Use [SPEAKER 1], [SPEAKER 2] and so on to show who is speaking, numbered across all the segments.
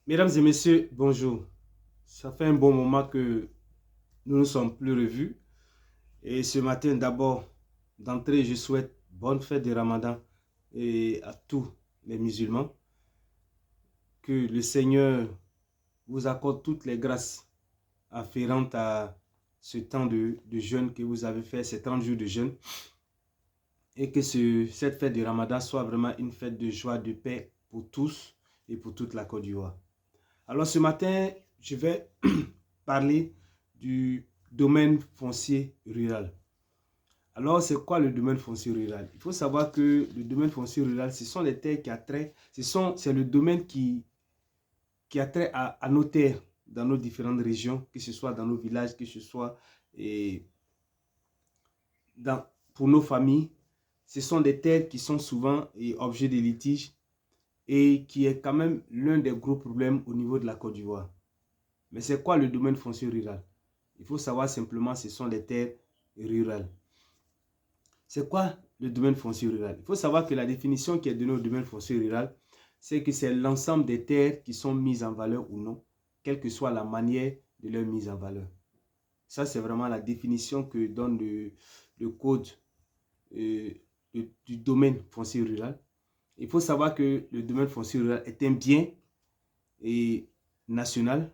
[SPEAKER 1] Mesdames et messieurs, bonjour. Ça fait un bon moment que nous ne sommes plus revus. Et ce matin, d'abord, d'entrée, je souhaite bonne fête de Ramadan et à tous les musulmans. Que le Seigneur vous accorde toutes les grâces afférentes à ce temps de jeûne que vous avez fait, ces 30 jours de jeûne. Et que cette fête de Ramadan soit vraiment une fête de joie, de paix pour tous et pour toute la Côte d'Ivoire. Alors ce matin, je vais parler du domaine foncier rural. Alors, c'est quoi le domaine foncier rural? Il faut savoir que le domaine foncier rural, ce sont les terres qui attraient, c'est le domaine qui a trait à nos terres dans nos différentes régions, que ce soit dans nos villages, que ce soit et, pour nos familles. Ce sont des terres qui sont souvent objets de litige et qui est quand même l'un des gros problèmes au niveau de la Côte d'Ivoire. Mais c'est quoi le domaine foncier rural? Il faut savoir simplement ce sont les terres rurales. C'est quoi le domaine foncier rural? Il faut savoir que la définition qui est donnée au domaine foncier rural, c'est que c'est l'ensemble des terres qui sont mises en valeur ou non, quelle que soit la manière de leur mise en valeur. Ça, c'est vraiment la définition que donne le code euh, du domaine foncier rural. Il faut savoir que le domaine foncier rural est un bien national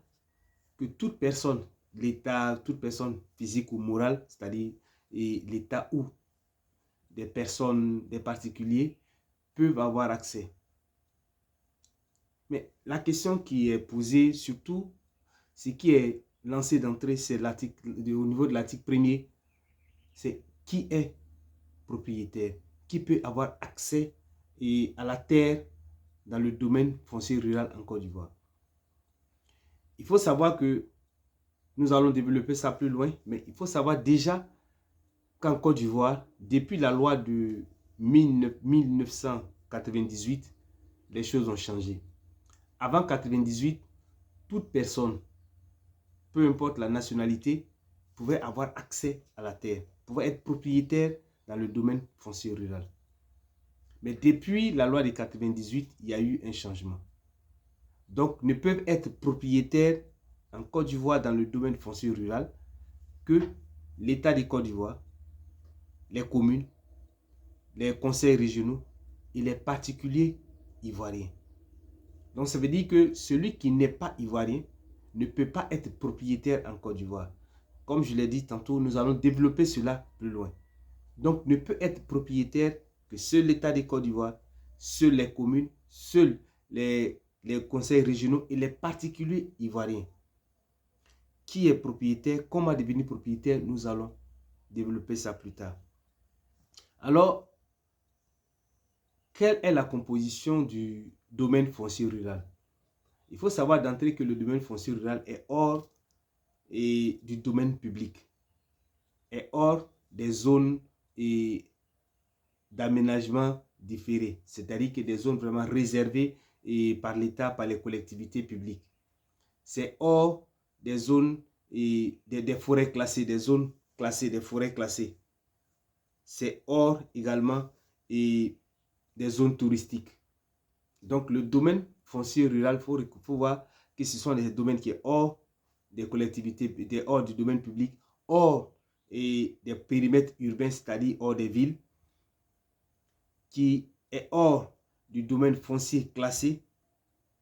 [SPEAKER 1] que toute personne, l'État, toute personne physique ou morale, c'est-à-dire l'État ou des personnes, des particuliers, peuvent avoir accès. Mais la question qui est posée, surtout, ce qui est lancé d'entrée, c'est au niveau de l'article premier, c'est qui est propriétaire, qui peut avoir accès à la terre dans le domaine foncier rural en Côte d'Ivoire. Il faut savoir que nous allons développer ça plus loin, mais il faut savoir déjà qu'en Côte d'Ivoire, depuis la loi de 1998, les choses ont changé. Avant 1998, toute personne, peu importe la nationalité, pouvait avoir accès à la terre, pouvait être propriétaire dans le domaine foncier rural. Mais depuis la loi de 1998, il y a eu un changement. Donc, ne peuvent être propriétaires en Côte d'Ivoire dans le domaine foncier rural que l'État de Côte d'Ivoire, les communes, les conseils régionaux et les particuliers ivoiriens. Donc ça veut dire que celui qui n'est pas ivoirien ne peut pas être propriétaire en Côte d'Ivoire. Comme je l'ai dit tantôt, nous allons développer cela plus loin. Donc ne peut être propriétaire que seul l'État de Côte d'Ivoire, seules les communes, seuls les conseils régionaux et les particuliers ivoiriens. Qui est propriétaire, comment devenir propriétaire, nous allons développer ça plus tard. Alors, quelle est la composition du domaine foncier rural? Il faut savoir d'entrée que le domaine foncier rural est hors du domaine public, est hors des zones d'aménagement différées, c'est-à-dire que des zones vraiment réservées par l'État, par les collectivités publiques. C'est hors des zones des forêts classées, des zones classées, des forêts classées. C'est hors également des zones touristiques. Donc le domaine foncier rural, il faut voir que ce sont des domaines qui sont hors des collectivités, hors du domaine public, hors des périmètres urbains, c'est-à-dire hors des villes, qui est hors du domaine foncier classé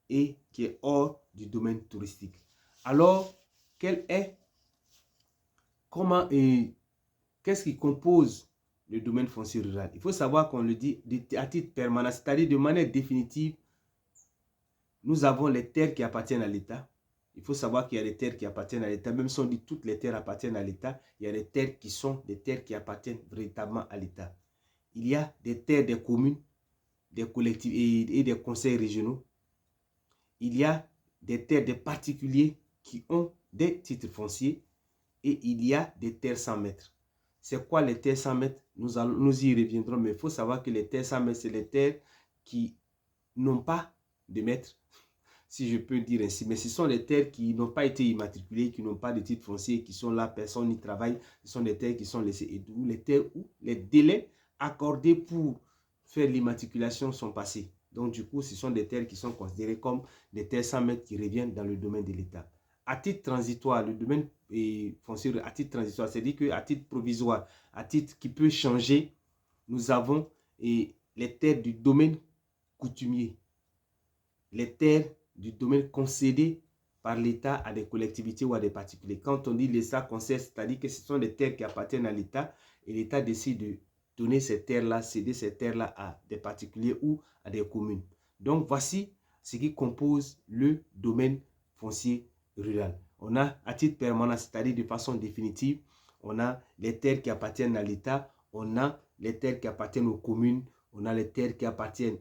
[SPEAKER 1] et qui est hors du domaine touristique. Alors, qu'est-ce qui compose le domaine foncier rural? Il faut savoir qu'on le dit à titre permanent, c'est-à-dire de manière définitive. Nous avons les terres qui appartiennent à l'État. Il faut savoir qu'il y a des terres qui appartiennent à l'État. Même si on dit toutes les terres appartiennent à l'État, il y a des terres qui sont des terres qui appartiennent véritablement à l'État. Il y a des terres des communes, des collectivités et des conseils régionaux. Il y a des terres des particuliers qui ont des titres fonciers et il y a des terres sans maître. C'est quoi les terres sans maître? Nous y reviendrons, mais il faut savoir que les terres sans maître, c'est les terres qui n'ont pas de maître, si je peux dire ainsi. Mais ce sont des terres qui n'ont pas été immatriculées, qui n'ont pas de titre foncier, qui sont là, personne n'y travaille. Ce sont des terres qui sont laissées. Et d'où les terres où les délais accordés pour faire l'immatriculation sont passés. Donc, du coup, ce sont des terres qui sont considérées comme des terres 100 mètres qui reviennent dans le domaine de l'État. À titre transitoire, le domaine foncier, à titre transitoire, c'est-à-dire qu'à titre provisoire, à titre qui peut changer, nous avons les terres du domaine coutumier, les terres du domaine concédées par l'État à des collectivités ou à des particuliers. Quand on dit l'État concède, c'est-à-dire que ce sont des terres qui appartiennent à l'État et l'État décide de donner ces terres-là, céder ces terres-là à des particuliers ou à des communes. Donc, voici ce qui compose le domaine foncier rural. On a à titre permanent, c'est-à-dire de façon définitive, on a les terres qui appartiennent à l'État, on a les terres qui appartiennent aux communes, on a les terres qui appartiennent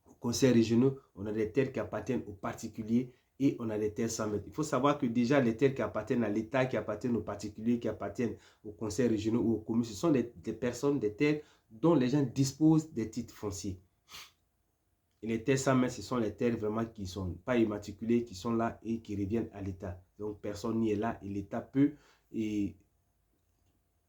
[SPEAKER 1] aux conseils régionaux, on a des terres qui appartiennent aux particuliers et on a des terres 100 mètres. Il faut savoir que déjà les terres qui appartiennent à l'État, qui appartiennent aux particuliers, qui appartiennent aux conseils régionaux ou aux communes, ce sont des personnes, des terres dont les gens disposent des titres fonciers. Et les terres 100 mètres, ce sont les terres vraiment qui ne sont pas immatriculées, qui sont là et qui reviennent à l'État. Donc personne n'y est là et l'État peut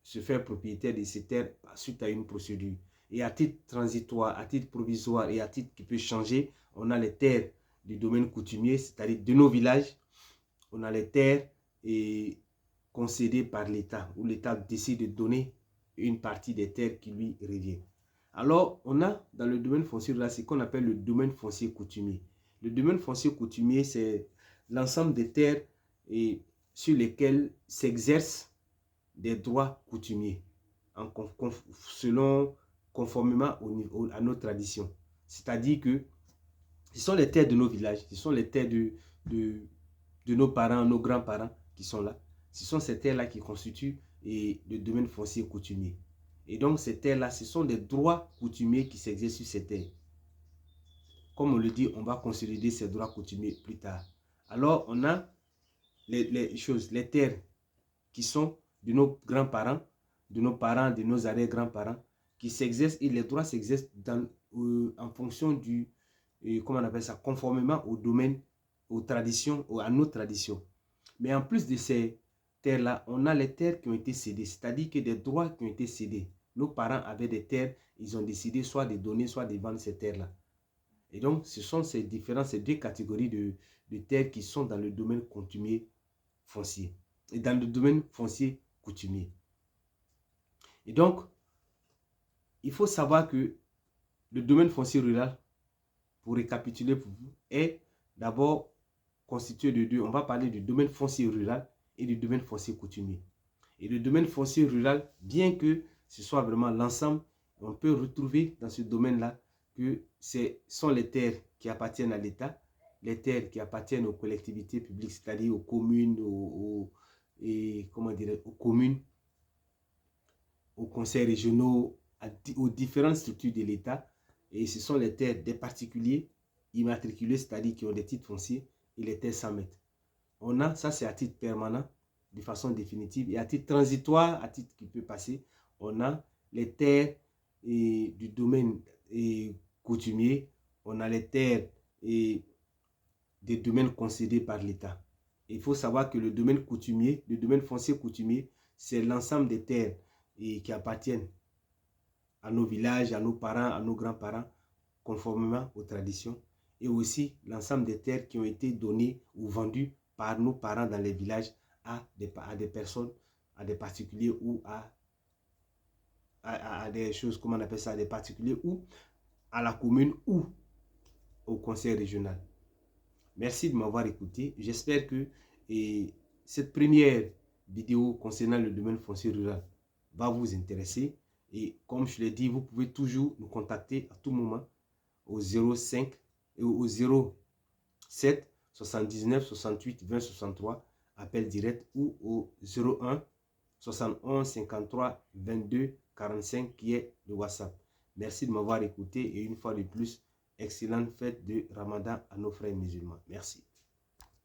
[SPEAKER 1] se faire propriétaire de ces terres suite à une procédure. Et à titre transitoire, à titre provisoire et à titre qui peut changer, on a les terres du domaine coutumier, c'est-à-dire de nos villages. On a les terres concédées par l'État, où l'État décide de donner une partie des terres qui lui revient. Alors, on a dans le domaine foncier là ce qu'on appelle le domaine foncier coutumier. Le domaine foncier coutumier, c'est l'ensemble des terres sur lesquelles s'exercent des droits coutumiers, conformément à nos traditions. C'est-à-dire que ce sont les terres de nos villages, ce sont les terres de nos parents, nos grands-parents qui sont là. Ce sont ces terres-là qui constituent le domaine foncier coutumier. Et donc ces terres-là, ce sont des droits coutumiers qui s'exercent sur ces terres. Comme on le dit, on va consolider ces droits coutumiers plus tard. Alors on a les terres qui sont de nos grands-parents, de nos parents, de nos arrière-grands-parents, qui s'exercent et les droits s'exercent en fonction du, comment on appelle ça, conformément au domaine, aux traditions, à nos traditions. Mais en plus de ces terres-là, on a les terres qui ont été cédées, c'est-à-dire que des droits qui ont été cédés. Nos parents avaient des terres, ils ont décidé soit de donner, soit de vendre ces terres-là. Et donc, ce sont ces deux catégories de terres qui sont dans le domaine coutumier foncier et dans le domaine foncier coutumier. Et donc, il faut savoir que le domaine foncier rural, pour récapituler pour vous, est d'abord constitué de deux. On va parler du domaine foncier rural et du domaine foncier coutumier. Et le domaine foncier rural, bien que ce soit vraiment l'ensemble, on peut retrouver dans ce domaine-là que ce sont les terres qui appartiennent à l'État, les terres qui appartiennent aux collectivités publiques, c'est-à-dire aux communes, aux communes, aux conseils régionaux, aux différentes structures de l'État. Et ce sont les terres des particuliers immatriculés, c'est-à-dire qui ont des titres fonciers, et les terres 100 mètres. On a, ça c'est à titre permanent, de façon définitive, et à titre transitoire, à titre qui peut passer, on a les terres du domaine coutumier, on a les terres des domaines concédés par l'État. Il faut savoir que le domaine coutumier, le domaine foncier coutumier, c'est l'ensemble des terres qui appartiennent à nos villages, à nos parents, à nos grands-parents, conformément aux traditions, et aussi l'ensemble des terres qui ont été données ou vendues par nos parents dans les villages à des personnes, à des particuliers ou à des choses, comment on appelle ça, à des particuliers ou à la commune ou au conseil régional. Merci de m'avoir écouté. J'espère que cette première vidéo concernant le domaine foncier rural va vous intéresser. Et comme je l'ai dit, vous pouvez toujours nous contacter à tout moment au 05 et au 07 79 68 20 63, appel direct, ou au 01 71 53 22 45 qui est le WhatsApp. Merci de m'avoir écouté et une fois de plus, excellente fête de Ramadan à nos frères musulmans. Merci.